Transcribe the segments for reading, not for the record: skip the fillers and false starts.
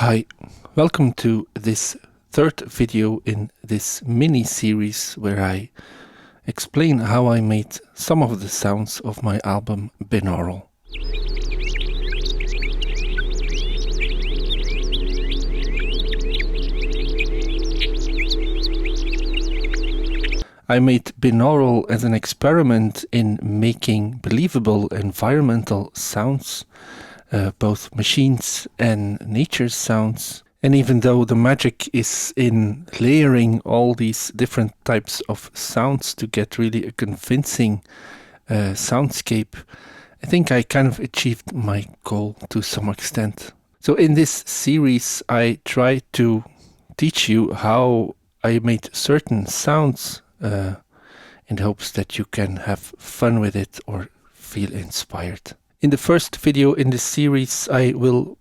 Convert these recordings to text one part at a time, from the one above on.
Hi, welcome to this third video in this mini-series where I explain how I made some of the sounds of my album BINAURAL. I made BINAURAL as an experiment in making believable environmental sounds, both machines and nature sounds. And even though the magic is in layering all these different types of sounds to get really a convincing soundscape, I think I kind of achieved my goal to some extent. So in this series, I try to teach you how I made certain sounds in hopes that you can have fun with it or feel inspired. In the first video in this series, I will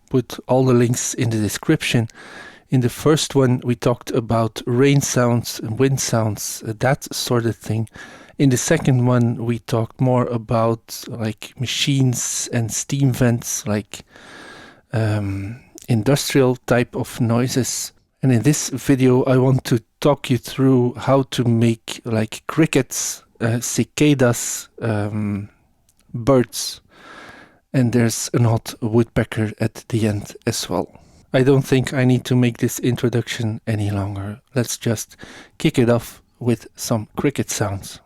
put all the links in the description. In the first one, we talked about rain sounds, wind sounds, that sort of thing. In the second one, we talked more about like machines and steam vents, like industrial type of noises. And in this video, I want to talk you through how to make like crickets, cicadas, birds, and there's an odd woodpecker at the end as well. I don't think I need to make this introduction any longer. Let's just kick it off with some cricket sounds.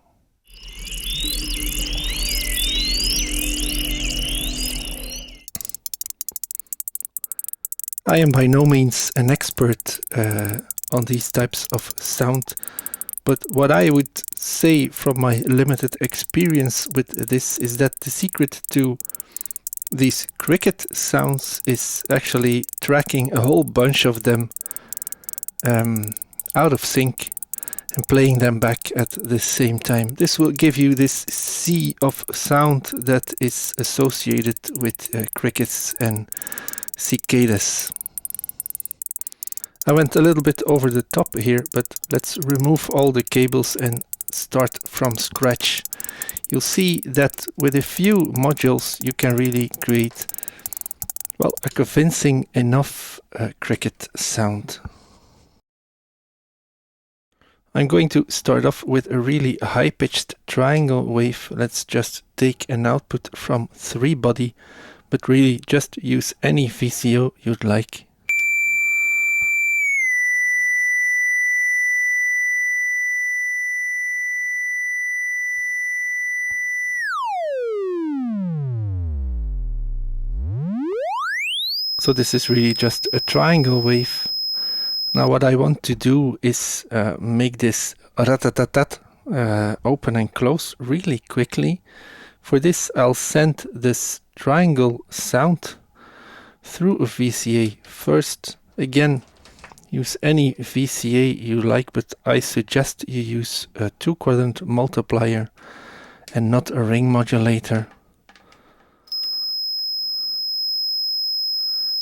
I am by no means an expert on these types of sound, but what I would say from my limited experience with this is that the secret to these cricket sounds is actually tracking a whole bunch of them out of sync and playing them back at the same time. This will give you this sea of sound that is associated with crickets and cicadas. I went a little bit over the top here, but let's remove all the cables and start from scratch. You'll see that with a few modules you can really create, well, a convincing enough cricket sound. I'm going to start off with a really high-pitched triangle wave. Let's just take an output from 3-body, but really just use any VCO you'd like. So this is really just a triangle wave. Now what I want to do is make this ratatatat open and close really quickly. For this I'll send this triangle sound through a VCA first. Again, use any VCA you like, but I suggest you use a 2-quadrant multiplier and not a ring modulator.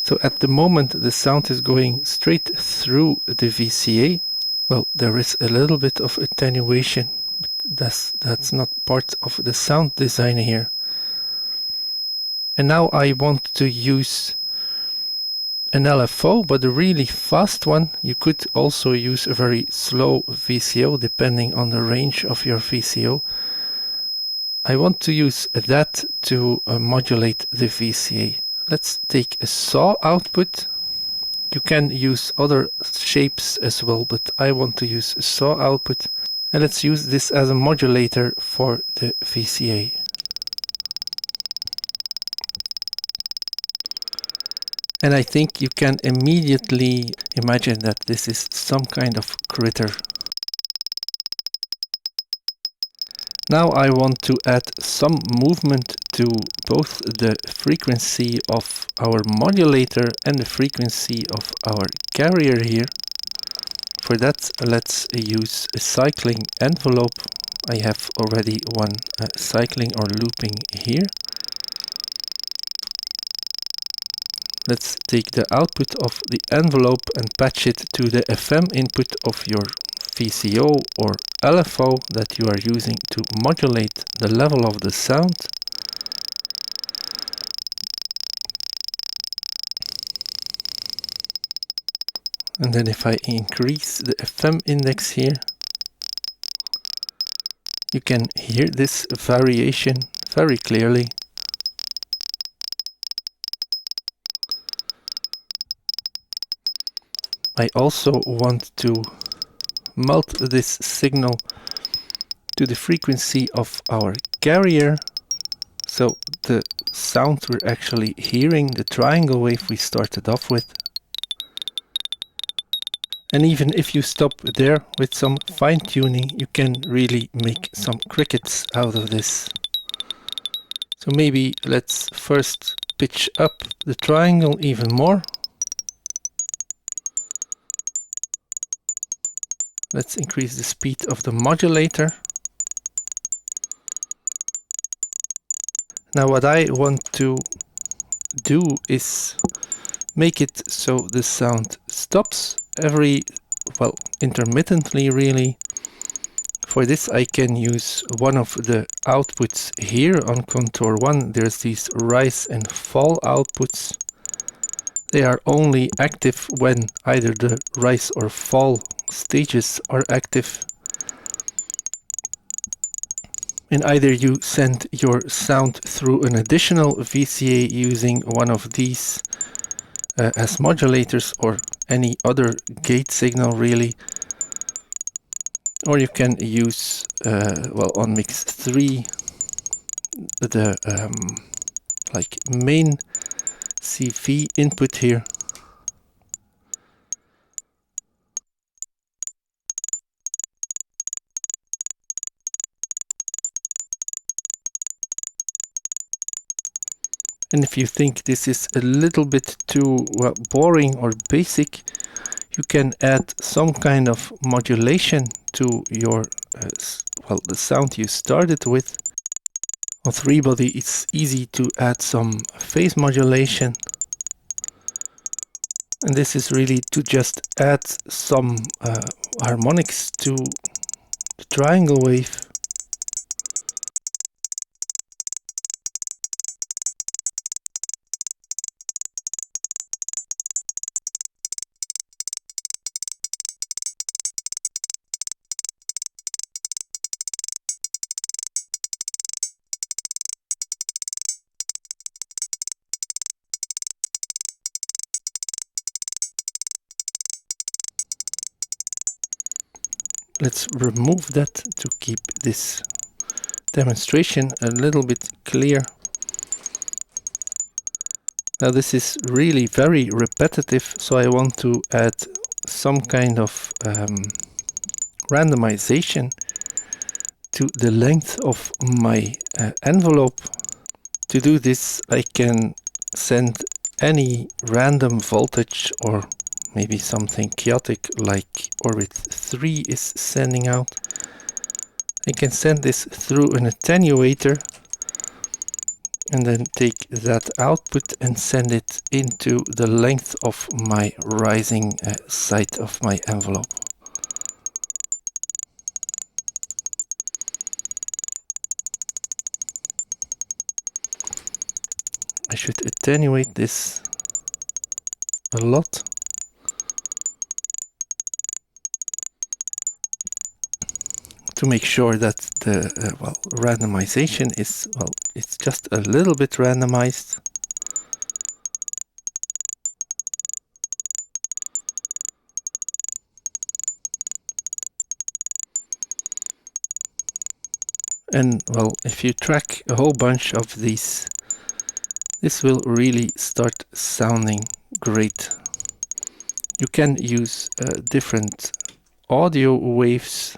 So at the moment the sound is going straight through the VCA. Well, there is a little bit of attenuation, but that's not part of the sound design here. And now I want to use an LFO, but a really fast one. You could also use a very slow VCO depending on the range of your VCO. I want to use that to modulate the VCA. Let's take a saw output. You can use other shapes as well, but I want to use a saw output. And let's use this as a modulator for the VCA. And I think you can immediately imagine that this is some kind of critter. Now I want to add some movement to both the frequency of our modulator and the frequency of our carrier here. For that, let's use a cycling envelope. I have already one cycling or looping here. Let's take the output of the envelope and patch it to the FM input of your VCO or LFO that you are using to modulate the level of the sound. And then if I increase the FM index here, you can hear this variation very clearly. I also want to melt this signal to the frequency of our carrier, so the sound we're actually hearing, the triangle wave we started off with. And even if you stop there with some fine-tuning, you can really make some crickets out of this. So maybe let's first pitch up the triangle even more. Let's increase the speed of the modulator. Now what I want to do is make it so the sound stops intermittently really. For this I can use one of the outputs here on contour 1. There's these rise and fall outputs. They are only active when either the rise or fall stages are active. And either you send your sound through an additional VCA using one of these as modulators or any other gate signal really, or you can use on mix 3 the like main CV input here. And if you think this is a little bit too boring or basic, you can add some kind of modulation to your the sound you started with. On 3-body it's easy to add some phase modulation, and this is really to just add some harmonics to the triangle wave. Let's remove that to keep this demonstration a little bit clear. Now this is really very repetitive, so I want to add some kind of randomization to the length of my envelope. To do this, I can send any random voltage or maybe something chaotic like Orbit 3 is sending out. I can send this through an attenuator and then take that output and send it into the length of my rising side of my envelope. I should attenuate this a lot. To make sure that the randomization is, it's just a little bit randomized. And if you track a whole bunch of these, this will really start sounding great. You can use different audio waves,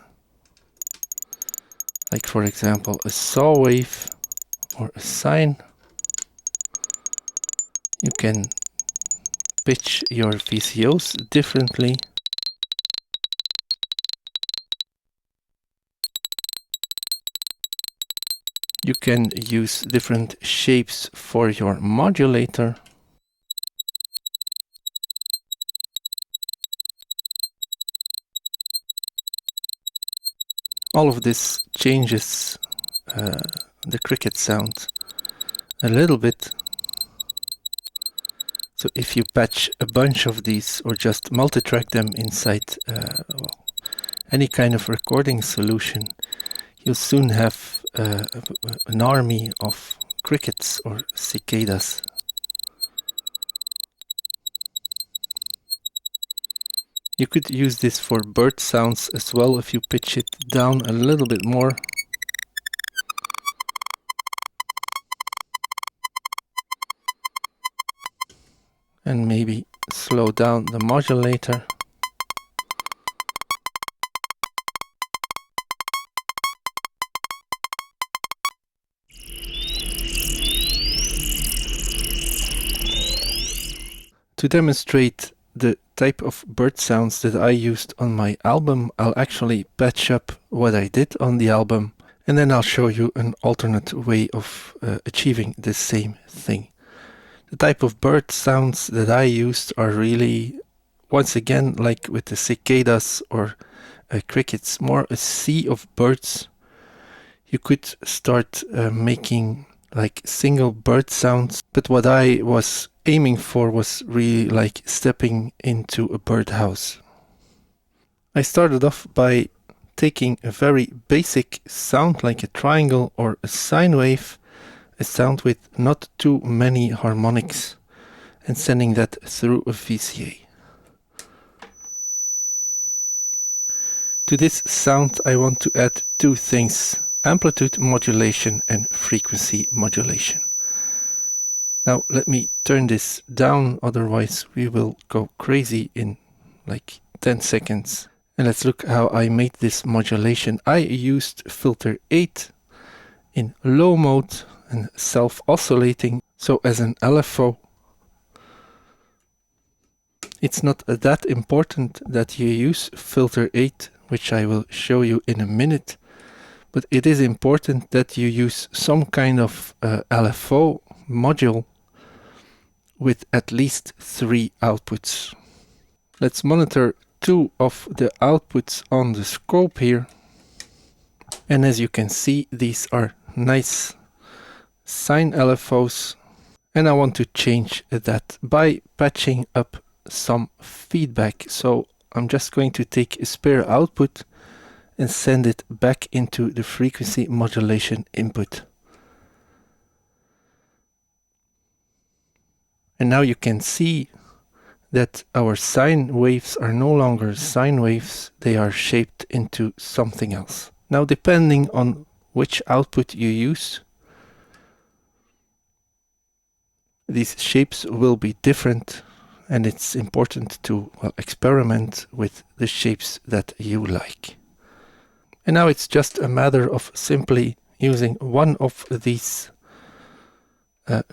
like for example a saw wave or a sine. You can pitch your VCOs differently. You can use different shapes for your modulator. All of this changes the cricket sound a little bit. So if you patch a bunch of these or just multi-track them inside any kind of recording solution, you'll soon have an army of crickets or cicadas. You could use this for bird sounds as well if you pitch it down a little bit more. And maybe slow down the modulator. To demonstrate the type of bird sounds that I used on my album, I'll actually patch up what I did on the album, and then I'll show you an alternate way of achieving the same thing. The type of bird sounds that I used are really, once again, like with the cicadas or crickets, more a sea of birds. You could start making like single bird sounds, but what I was aiming for was really like stepping into a birdhouse. I started off by taking a very basic sound like a triangle or a sine wave, a sound with not too many harmonics, and sending that through a VCA. To this sound I want to add two things: amplitude modulation and frequency modulation. Now let me turn this down, otherwise we will go crazy in like 10 seconds. And let's look how I made this modulation. I used filter 8 in low mode and self-oscillating. So as an LFO, it's not that important that you use filter 8, which I will show you in a minute. But it is important that you use some kind of LFO module with at least 3 outputs. Let's monitor 2 of the outputs on the scope here. And as you can see, these are nice sine LFOs. And I want to change that by patching up some feedback. So I'm just going to take a spare output and send it back into the frequency modulation input. And now you can see that our sine waves are no longer sine waves, they are shaped into something else. Now, depending on which output you use, these shapes will be different, and it's important to experiment with the shapes that you like. And now it's just a matter of simply using one of these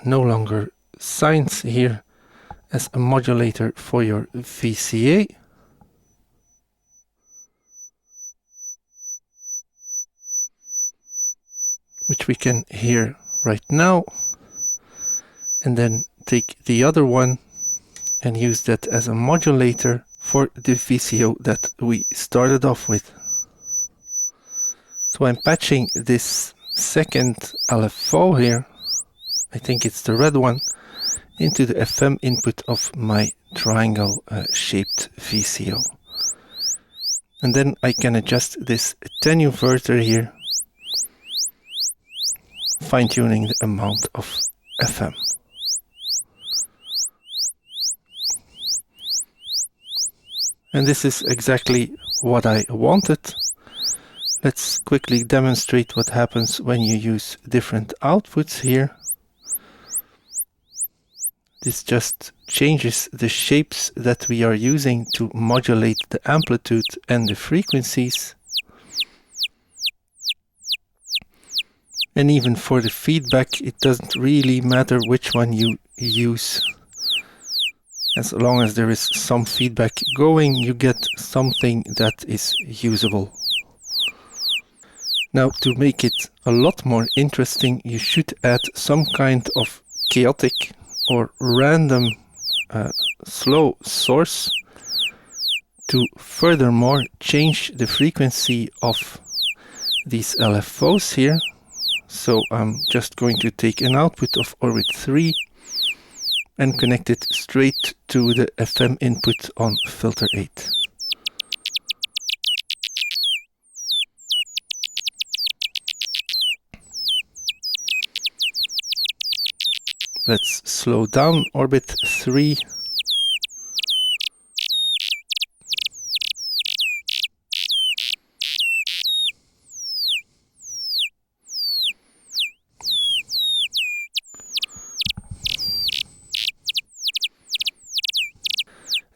no longer sines here as a modulator for your VCA. Which we can hear right now. And then take the other one and use that as a modulator for the VCO that we started off with. So I'm patching this second LFO here, I think it's the red one, into the FM input of my triangle shaped VCO. And then I can adjust this attenuverter here, fine-tuning the amount of FM. And this is exactly what I wanted. Let's quickly demonstrate what happens when you use different outputs here. This just changes the shapes that we are using to modulate the amplitude and the frequencies. And even for the feedback, it doesn't really matter which one you use. As long as there is some feedback going, you get something that is usable. Now, to make it a lot more interesting, you should add some kind of chaotic or random slow source to furthermore change the frequency of these LFOs here. So I'm just going to take an output of orbit 3 and connect it straight to the FM input on filter 8. Let's slow down orbit 3.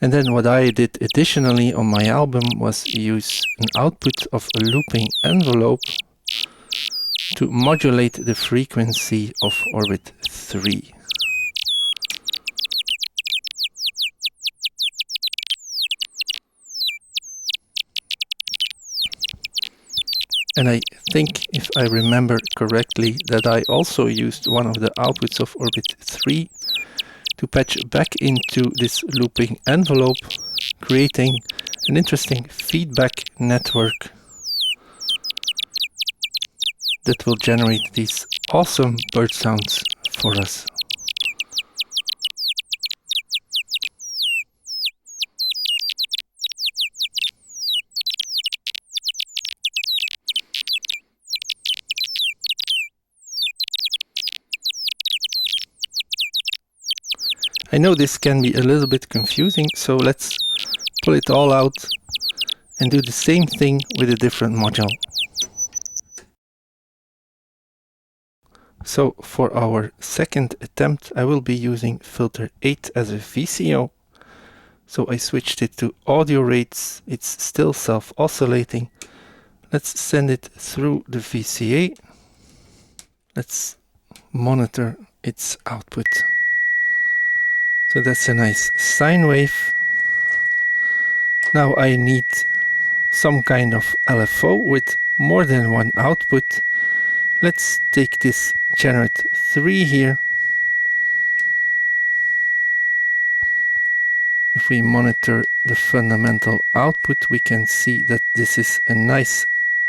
And then what I did additionally on my album was use an output of a looping envelope to modulate the frequency of orbit 3. And I think, if I remember correctly, that I also used one of the outputs of orbit 3 to patch back into this looping envelope, creating an interesting feedback network that will generate these awesome bird sounds for us. I know this can be a little bit confusing, so let's pull it all out and do the same thing with a different module. So for our second attempt, I will be using filter 8 as a VCO. So I switched it to audio rates. It's still self-oscillating. Let's send it through the VCA. Let's monitor its output. So that's a nice sine wave. Now I need some kind of LFO with more than one output. Let's take this generate 3 here. If we monitor the fundamental output, we can see that this is a nice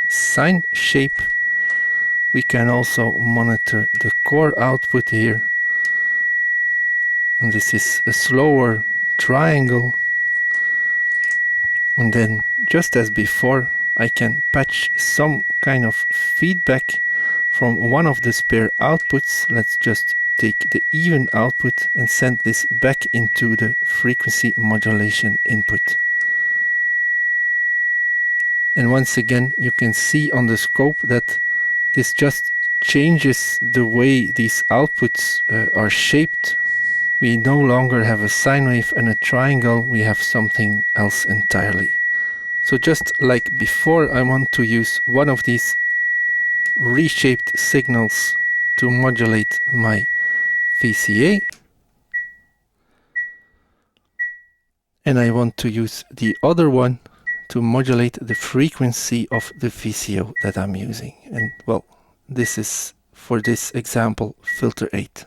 sine shape. We can also monitor the core output here. And this is a slower triangle. And then, just as before, I can patch some kind of feedback from one of the spare outputs. Let's just take the even output and send this back into the frequency modulation input. And once again, you can see on the scope that this just changes the way these outputs are shaped. We no longer have a sine wave and a triangle, we have something else entirely. So just like before, I want to use one of these reshaped signals to modulate my VCA. And I want to use the other one to modulate the frequency of the VCO that I'm using. And well, this is, for this example, filter 8.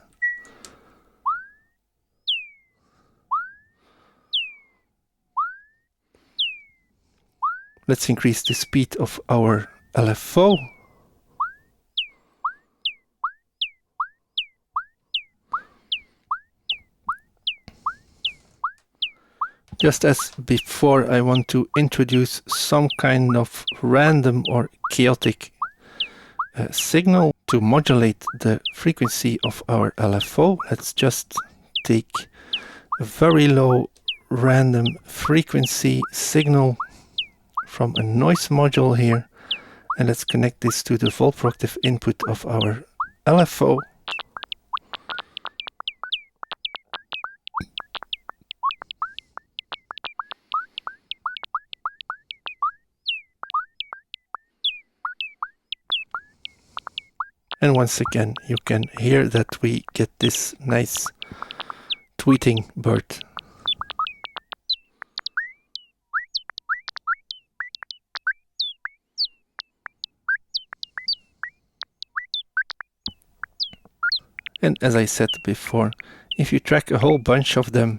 Let's increase the speed of our LFO. Just as before, I want to introduce some kind of random or chaotic signal to modulate the frequency of our LFO. Let's just take a very low random frequency signal from a noise module here, and let's connect this to the voltproctive input of our LFO. And once again, you can hear that we get this nice tweeting bird. And as I said before, if you track a whole bunch of them,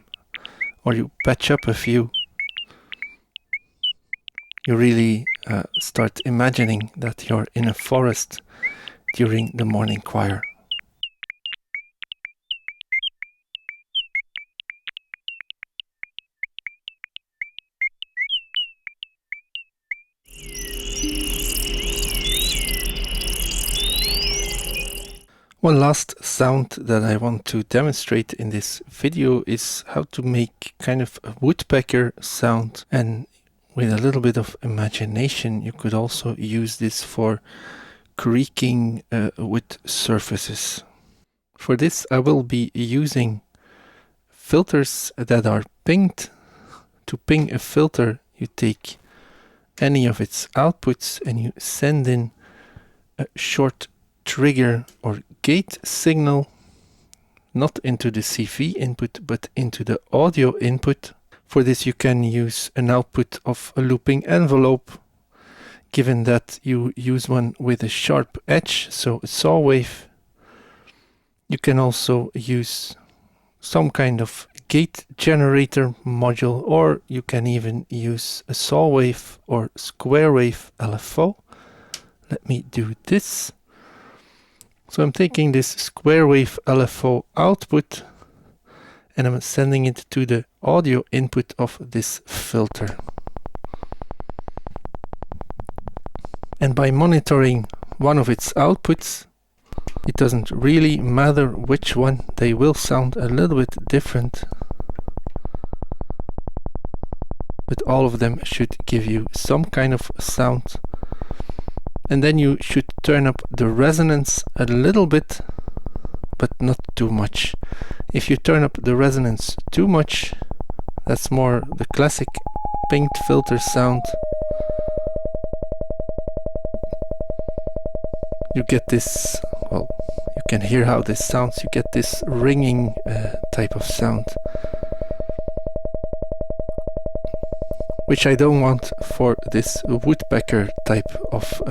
or you patch up a few, you really start imagining that you're in a forest during the morning choir. One last sound that I want to demonstrate in this video is how to make kind of a woodpecker sound, and with a little bit of imagination you could also use this for creaking wood surfaces. For this I will be using filters that are pinged. To ping a filter, you take any of its outputs and you send in a short trigger or gate signal, not into the CV input but into the audio input. For this you can use an output of a looping envelope, given that you use one with a sharp edge, so a saw wave. You can also use some kind of gate generator module, or you can even use a saw wave or square wave LFO. Let me do this. So I'm taking this square wave LFO output and I'm sending it to the audio input of this filter. And by monitoring one of its outputs, it doesn't really matter which one, they will sound a little bit different, but all of them should give you some kind of sound. And then you should turn up the resonance a little bit, but not too much. If you turn up the resonance too much, that's more the classic pinged filter sound. You get this, well, you can hear how this sounds, you get this ringing type of sound, which I don't want for this woodpecker type of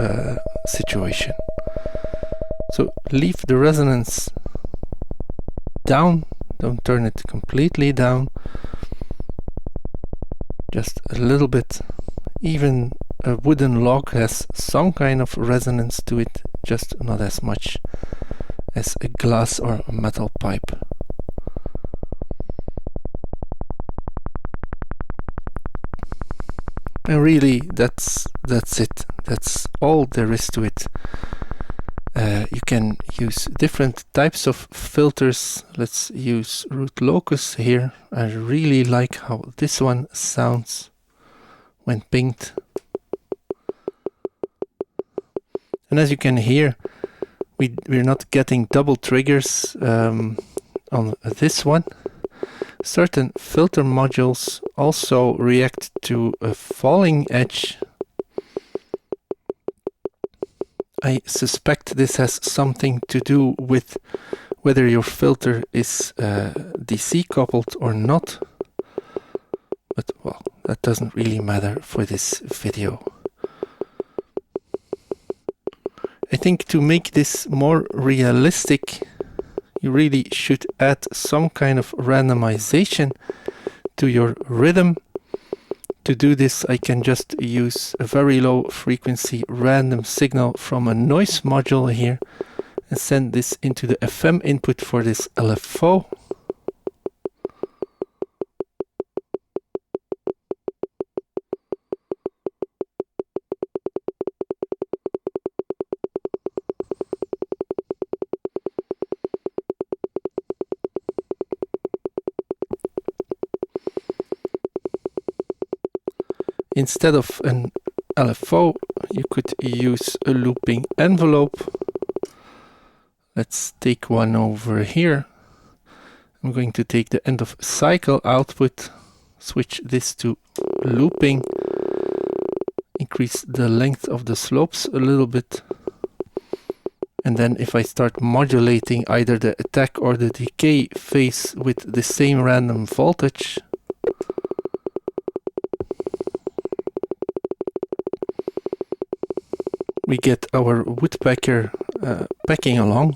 situation. So leave the resonance down, don't turn it completely down, just a little bit. Even a wooden log has some kind of resonance to it, just not as much as a glass or a metal pipe. And really, that's it. That's all there is to it. You can use different types of filters. Let's use root locus here. I really like how this one sounds when pinged. And as you can hear, we're not getting double triggers on this one. Certain filter modules also react to a falling edge. I suspect this has something to do with whether your filter is DC coupled or not. But well, that doesn't really matter for this video. I think to make this more realistic, you really should add some kind of randomization to your rhythm. To do this, I can just use a very low frequency random signal from a noise module here and send this into the FM input for this LFO. Instead of an LFO, you could use a looping envelope. Let's take one over here. I'm going to take the end of cycle output, switch this to looping, increase the length of the slopes a little bit. And then if I start modulating either the attack or the decay phase with the same random voltage, we get our woodpecker pecking along.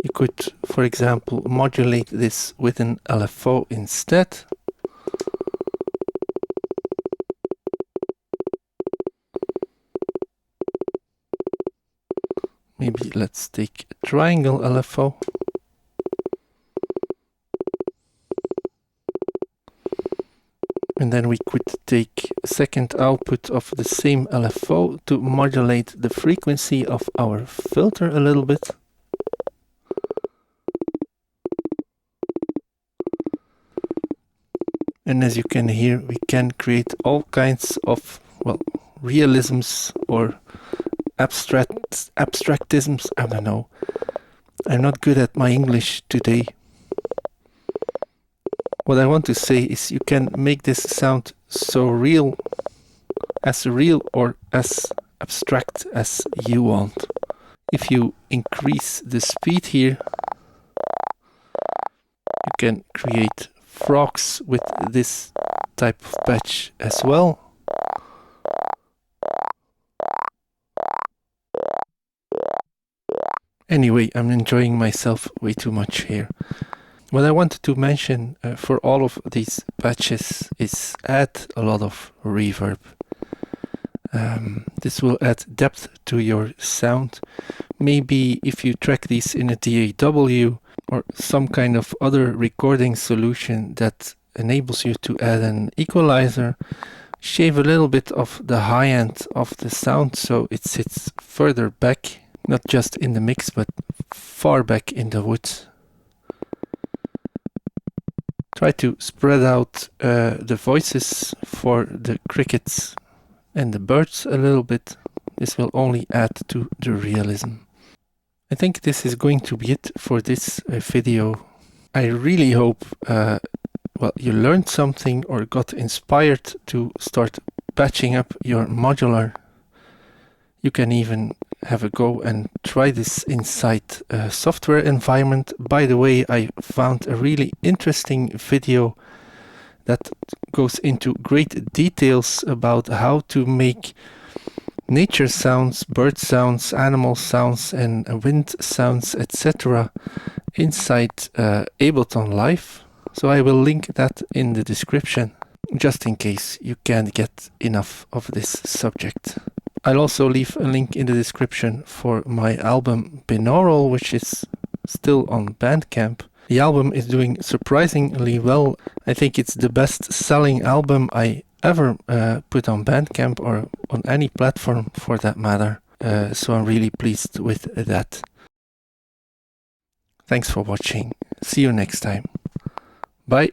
You could, for example, modulate this with an LFO instead. Maybe let's take a triangle LFO. And then we could take second output of the same LFO to modulate the frequency of our filter a little bit. And as you can hear, we can create all kinds of, well, realisms or abstractisms. I don't know. I'm not good at my English today. What I want to say is you can make this sound so real or as abstract as you want. If you increase the speed here, you can create frogs with this type of patch as well. Anyway, I'm enjoying myself way too much here. What I wanted to mention for all of these patches is add a lot of reverb. This will add depth to your sound. Maybe if you track these in a DAW or some kind of other recording solution that enables you to add an equalizer, shave a little bit of the high end of the sound so it sits further back, not just in the mix but far back in the woods. Try to spread out the voices for the crickets and the birds a little bit. This will only add to the realism. I think this is going to be it for this video. I really hope well, you learned something or got inspired to start patching up your modular. You can even have a go and try this inside a software environment. By the way, I found a really interesting video that goes into great details about how to make nature sounds, bird sounds, animal sounds, and wind sounds, etc. inside Ableton Live. So I will link that in the description, just in case you can't get enough of this subject. I'll also leave a link in the description for my album BINAURAL, which is still on Bandcamp. The album is doing surprisingly well. I think it's the best-selling album I ever put on Bandcamp or on any platform for that matter. So I'm really pleased with that. Thanks for watching. See you next time. Bye.